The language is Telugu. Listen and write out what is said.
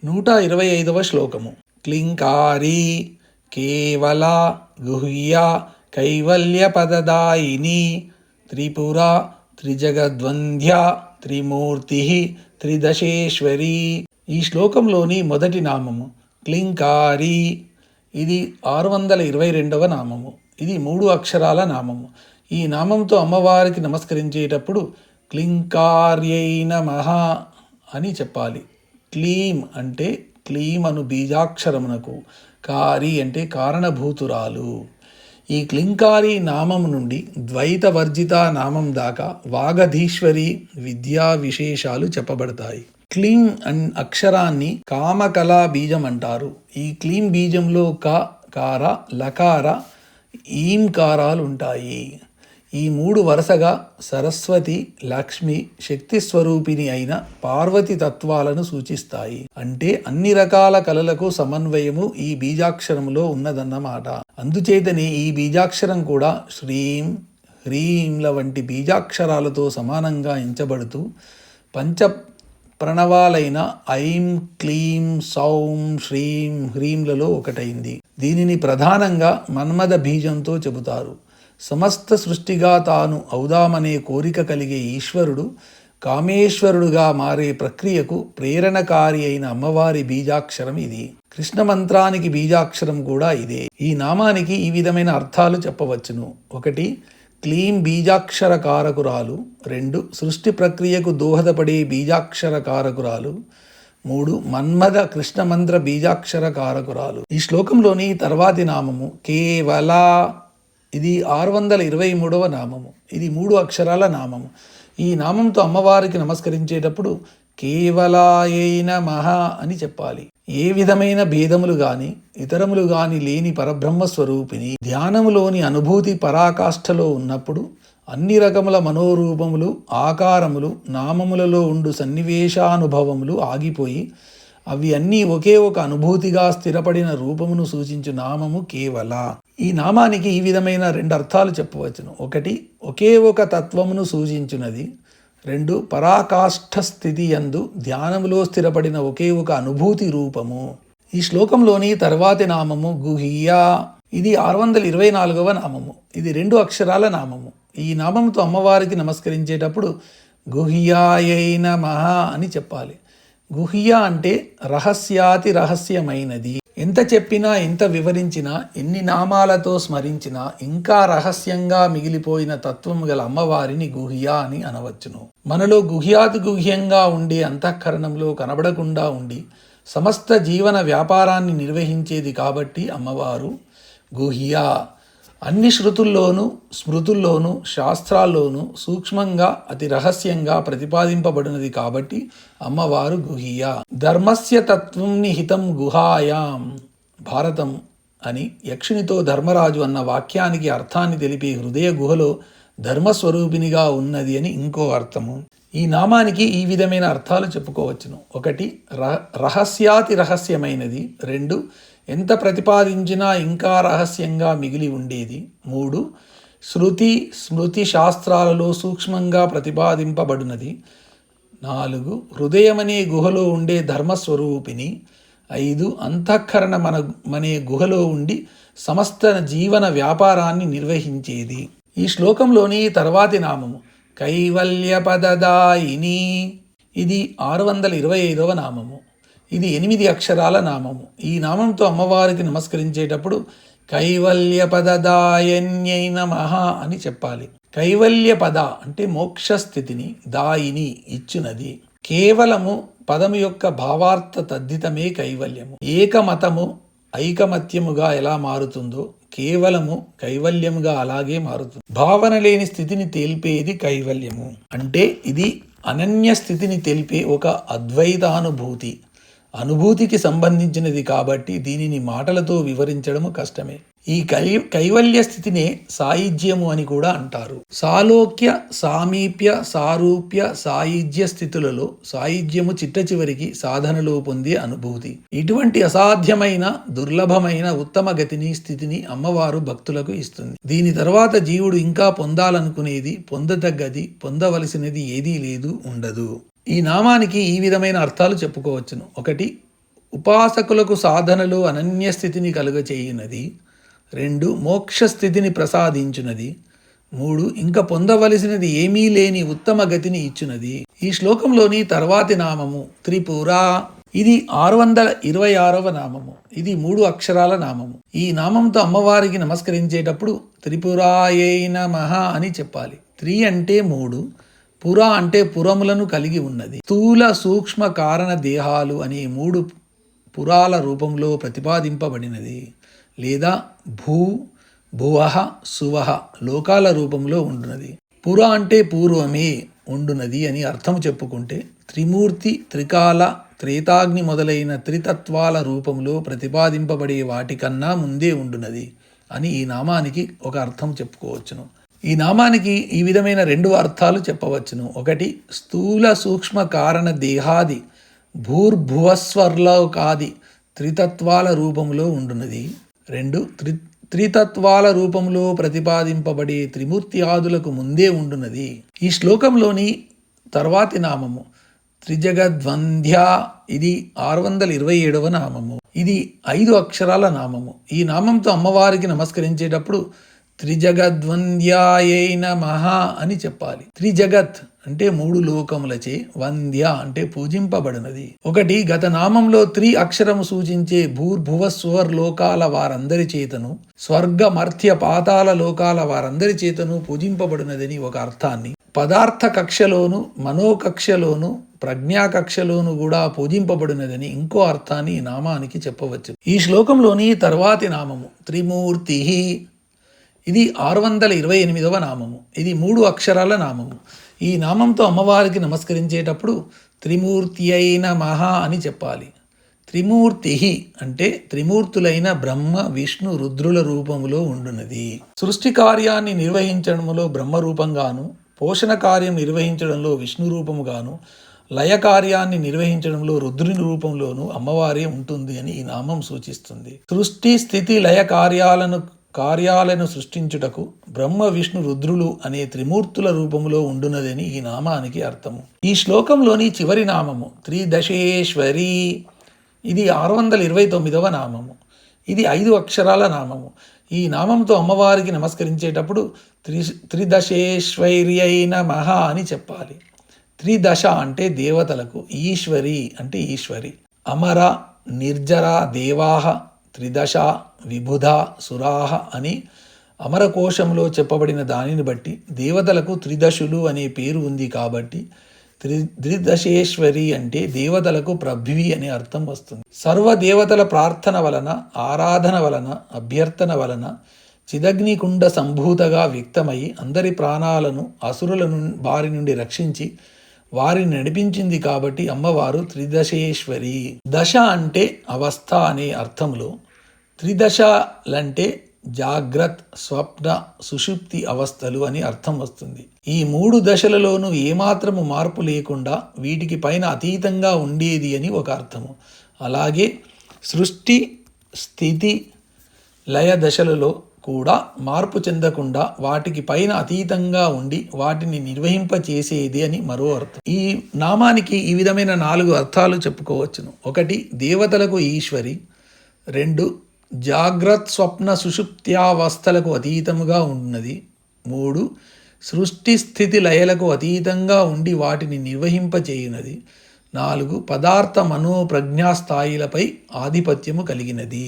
125వ శ్లోకము. క్లింకారీ కేవల గుహ్య కైవల్యపదదాయిని త్రిపుర త్రిజగద్వంద్య త్రిమూర్తి త్రిదశేశ్వరి. ఈ శ్లోకంలోని మొదటి నామము క్లింకారీ. ఇది 622వ నామము. ఇది 3 అక్షరాల నామము. ఈ నామంతో అమ్మవారికి నమస్కరించేటప్పుడు క్లింకార్యై నమః అని చెప్పాలి. క్లీం అంటే క్లీం అను బీజాక్షరమునకు, కారి అంటే కారణభూతురాలు. ఈ క్లింకారి నామం నుండి ద్వైతవర్జిత నామం దాకా వాగధీశ్వరి విద్యా విశేషాలు చెప్పబడతాయి. క్లీం అక్షరాన్ని కామకళా బీజం అంటారు. ఈ క్లీం బీజంలో క, కార, లకార, ఈంకారాలు ఉంటాయి. ఈ 3 వరుసగా సరస్వతి, లక్ష్మి, శక్తి స్వరూపిణి అయిన పార్వతి తత్వాలను సూచిస్తాయి. అంటే అన్ని రకాల కళలకు సమన్వయము ఈ బీజాక్షరములో ఉన్నదన్నమాట. అందుచేతనే ఈ బీజాక్షరం కూడా శ్రీం, హ్రీంల వంటి బీజాక్షరాలతో సమానంగా ఎంచబడుతూ పంచ ప్రణవాలైన ఐం, క్లీం, సౌం, శ్రీం, హ్రీంలలో ఒకటైంది. దీనిని ప్రధానంగా మన్మథ బీజంతో చెబుతారు. సమస్త సృష్టిగా తాను అవుదామనే కోరిక కలిగే ఈశ్వరుడు కామేశ్వరుడుగా మారే ప్రక్రియకు ప్రేరణకారి అయిన అమ్మవారి బీజాక్షరం ఇది. కృష్ణ మంత్రానికి బీజాక్షరం కూడా ఇదే. ఈ నామానికి ఈ విధమైన అర్థాలు చెప్పవచ్చును. 1. క్లీం బీజాక్షర కారకురాలు. 2. సృష్టి ప్రక్రియకు దోహదపడే బీజాక్షర కారకురాలు. 3. మన్మథ కృష్ణమంత్ర బీజాక్షర కారకురాలు. ఈ శ్లోకంలోని తర్వాతి నామము కేవల. ఇది 623వ నామము. ఇది 3 అక్షరాల నామము. ఈ నామంతో అమ్మవారికి నమస్కరించేటప్పుడు కేవలాయై నమః అని చెప్పాలి. ఏ విధమైన భేదములు గాని ఇతరములు గాని లేని పరబ్రహ్మ స్వరూపిణి ధ్యానములోని అనుభూతి పరాకాష్ఠలో ఉన్నప్పుడు అన్ని రకముల మనోరూపములు, ఆకారములు, నామములలో ఉండు సన్నివేశానుభవములు ఆగిపోయి అవి అన్నీ ఒకే ఒక అనుభూతిగా స్థిరపడిన రూపమును సూచించు నామము కేవల. ఈ నామానికి ఈ విధమైన 2 అర్థాలు చెప్పవచ్చును. 1. ఒకే ఒక తత్వమును సూచించున్నది. 2. పరాకాష్ఠ స్థితి యందు ధ్యానములో స్థిరపడిన ఒకే ఒక అనుభూతి రూపము. ఈ శ్లోకంలోని తర్వాతి నామము గుహ్య. ఇది 624వ నామము. ఇది 2 అక్షరాల నామము. ఈ నామంతో అమ్మవారికి నమస్కరించేటప్పుడు గుహ్యాయై నమః అని చెప్పాలి. గుహ్య అంటే రహస్యాతి రహస్యమైనది. ఎంత చెప్పినా, ఎంత వివరించినా, ఎన్ని నామాలతో స్మరించినా ఇంకా రహస్యంగా మిగిలిపోయిన తత్వం గల అమ్మవారిని గుహ్య అని అనవచ్చును. మనలో గుహ్యాతి గుహ్యంగా ఉండే అంతఃకరణంలో కనబడకుండా ఉండి సమస్త జీవన వ్యాపారాన్ని నిర్వహించేది కాబట్టి అమ్మవారు గుహ్య. అన్ని శృతుల్లోనూ, స్మృతుల్లోనూ, శాస్త్రాల్లోనూ సూక్ష్మంగా అతి రహస్యంగా ప్రతిపాదింపబడినది కాబట్టి అమ్మవారు గుహ్య. ధర్మస్య తత్వం నిహితం గుహాయాం భారతం అని యక్షునితో ధర్మరాజు అన్న వాక్యానికి అర్థాన్ని తెలిపే హృదయ గుహలో ధర్మస్వరూపిణిగా ఉన్నది అని ఇంకో అర్థము. ఈ నామానికి ఈ విధమైన అర్థాలు చెప్పుకోవచ్చును. 1. రహస్యాతి రహస్యమైనది. 2. ఎంత ప్రతిపాదించినా ఇంకా రహస్యంగా మిగిలి ఉండేది. 3. శృతి స్మృతి శాస్త్రాలలో సూక్ష్మంగా ప్రతిపాదింపబడినది. 4. హృదయమనే గుహలో ఉండే ధర్మస్వరూపిణి. 5. అంతఃకరణ మనే గుహలో ఉండి సమస్త జీవన వ్యాపారాన్ని నిర్వహించేది. ఈ శ్లోకంలోని తర్వాతి నామము కైవల్యపదదాయిని. ఇది 625వ నామము. ఇది 8 అక్షరాల నామము. ఈ నామంతో అమ్మవారికి నమస్కరించేటప్పుడు కైవల్యపదదాయన్యై నమః అని చెప్పాలి. కైవల్యపద అంటే మోక్షస్థితిని, దాయిని ఇచ్చునది. కేవలము పదము యొక్క భావార్థ తద్దితమే కైవల్యము. ఏకమతము ఐకమత్యముగా ఎలా మారుతుందో కేవలము కైవల్యముగా అలాగే మారుతుంది. భావన లేని స్థితిని తెలిపేది కైవల్యము. అంటే ఇది అనన్య స్థితిని తెలిపే ఒక అద్వైతానుభూతి. అనుభూతికి సంబంధించినది కాబట్టి దీనిని మాటలతో వివరించడము కష్టమే. ఈ కైవల్య స్థితినే సాయుజ్యము అని కూడా అంటారు. సాలోక్య, సామీప్య, సారూప్య, సాయుజ్య స్థితులలో సాయుజ్యము చిట్ట చివరికి సాధనలో పొందే అనుభూతి. ఇటువంటి అసాధ్యమైన, దుర్లభమైన ఉత్తమ గతిని, స్థితిని అమ్మవారు భక్తులకు ఇస్తుంది. దీని తర్వాత జీవుడు ఇంకా పొందాలనుకునేది, పొందదగ్గది, పొందవలసినది ఏదీ లేదు, ఉండదు. ఈ నామానికి ఈ విధమైన అర్థాలు చెప్పుకోవచ్చును. 1. ఉపాసకులకు సాధనలో అనన్య స్థితిని కలుగచేయునది. 2 మోక్ష స్థితిని ప్రసాదించునది. 3 ఇంకా పొందవలసినది ఏమీ లేని ఉత్తమ గతిని ఇచ్చునది. ఈ శ్లోకంలోని తర్వాతి నామము త్రిపుర. ఇది 626వ నామము. ఇది 3 అక్షరాల నామము. ఈ నామంతో అమ్మవారికి నమస్కరించేటప్పుడు త్రిపురాయై నమః అని చెప్పాలి. త్రి అంటే 3, పుర అంటే పురములను కలిగి ఉన్నది. స్థూల సూక్ష్మ కారణ దేహాలు అనే 3 పురాల రూపంలో ప్రతిపాదింపబడినది. లేదా భూ భువః సువః లోకాల రూపంలో ఉండునది. పుర అంటే పూర్వమే ఉండునది అని అర్థం చెప్పుకుంటే, త్రిమూర్తి, త్రికాల, త్రేతాగ్ని మొదలైన త్రితత్వాల రూపంలో ప్రతిపాదింపబడే వాటికన్నా ముందే ఉండునది అని ఈ నామానికి ఒక అర్థం చెప్పుకోవచ్చును. ఈ నామానికి ఈ విధమైన 2 అర్థాలు చెప్పవచ్చును. ఒకటి, స్థూల సూక్ష్మ కారణ దేహాది భూర్భువస్వర్లోకాది త్రితత్వాల రూపంలో ఉండునది. 2, త్రితత్వాల రూపంలో ప్రతిపాదింపబడే త్రిమూర్తి ఆదులకు ముందే ఉండునది. ఈ శ్లోకంలోని తర్వాతి నామము త్రిజగద్వంద్య. ఇది 627వ నామము. ఇది 5 అక్షరాల నామము. ఈ నామంతో అమ్మవారికి నమస్కరించేటప్పుడు త్రిజగద్వంద్యాయై నమః అని చెప్పాలి. త్రిజగత్ అంటే 3 లోకములచే, వంద్య అంటే పూజింపబడినది. ఒకటి, గత నామంలో త్రి అక్షరము సూచించే భూర్భువస్వర్ లోకాల వారందరి చేతను, స్వర్గ మర్త్య పాతాల లోకాల వారందరి చేతను పూజింపబడినదని ఒక అర్థాన్ని, పదార్థ కక్షలోను, మనోకక్షలోను, ప్రజ్ఞాకక్షలోను కూడా పూజింపబడినదని ఇంకో అర్థాన్ని ఈ నామానికి చెప్పవచ్చు. ఈ శ్లోకంలోని తర్వాతి నామము త్రిమూర్తి. ఇది 628వ నామము. ఇది 3 అక్షరాల నామము. ఈ నామంతో అమ్మవారికి నమస్కరించేటప్పుడు త్రిమూర్త్యై నమః అని చెప్పాలి. త్రిమూర్తి అంటే త్రిమూర్తులైన బ్రహ్మ, విష్ణు, రుద్రుల రూపములో ఉండునది. సృష్టి కార్యాన్ని నిర్వహించడంలో బ్రహ్మ రూపంగాను, పోషణ కార్యం నిర్వహించడంలో విష్ణు రూపముగాను, లయ కార్యాన్ని నిర్వహించడంలో రుద్రుని రూపంలోనూ అమ్మవారే ఉంటుంది అని ఈ నామం సూచిస్తుంది. సృష్టి స్థితి లయ కార్యాలను సృష్టించుటకు బ్రహ్మ, విష్ణు, రుద్రులు అనే త్రిమూర్తుల రూపంలో ఉండునదని ఈ నామానికి అర్థము. ఈ శ్లోకంలోని చివరి నామము త్రిదశేశ్వరి. ఇది 629వ నామము. ఇది 5 అక్షరాల నామము. ఈ నామంతో అమ్మవారికి నమస్కరించేటప్పుడు త్రిదశేశ్వర్యై నమః అని చెప్పాలి. త్రిదశ అంటే దేవతలకు, ఈశ్వరి అంటే ఈశ్వరి. అమర, నిర్జర దేవాహ, త్రిదశ విబుధ సురాహ అని అమరకోశంలో చెప్పబడిన దానిని బట్టి దేవతలకు త్రిదశులు అనే పేరు ఉంది. కాబట్టి త్రిదశేశ్వరి అంటే దేవతలకు ప్రభ్వి అనే అర్థం వస్తుంది. సర్వదేవతల ప్రార్థన వలన, ఆరాధన వలన, అభ్యర్థన వలన చిదగ్నికుండ సంభూతగా వ్యక్తమై అందరి ప్రాణాలను అసురుల బారి నుండి రక్షించి వారిని నడిపించింది. కాబట్టి అమ్మవారు త్రిదశేశ్వరి. దశ అంటే అవస్థ అనే అర్థంలో, త్రిదశలంటే జాగ్రత్, స్వప్న, సుషుప్తి అవస్థలు అని అర్థం వస్తుంది. ఈ 3 దశలలోనూ ఏమాత్రము మార్పు లేకుండా వీటికి పైన అతీతంగా ఉండేది అని ఒక అర్థము. అలాగే సృష్టి, స్థితి, లయ దశలలో కూడా మార్పు చెందకుండా వాటికి పైన అతీతంగా ఉండి వాటిని నిర్వహింపచేసేది అని మరో అర్థం. ఈ నామానికి ఈ విధమైన 4 అర్థాలు చెప్పుకోవచ్చును. 1, దేవతలకు ఈశ్వరి. 2, జాగ్రత్, స్వప్న, సుషుప్త్యావస్థలకు అతీతముగా ఉన్నది. 3, సృష్టి స్థితి లయలకు అతీతంగా ఉండి వాటిని నిర్వహింపచేయునది. 4, పదార్థ మనో ప్రజ్ఞాస్థాయిలపై ఆధిపత్యము కలిగినది.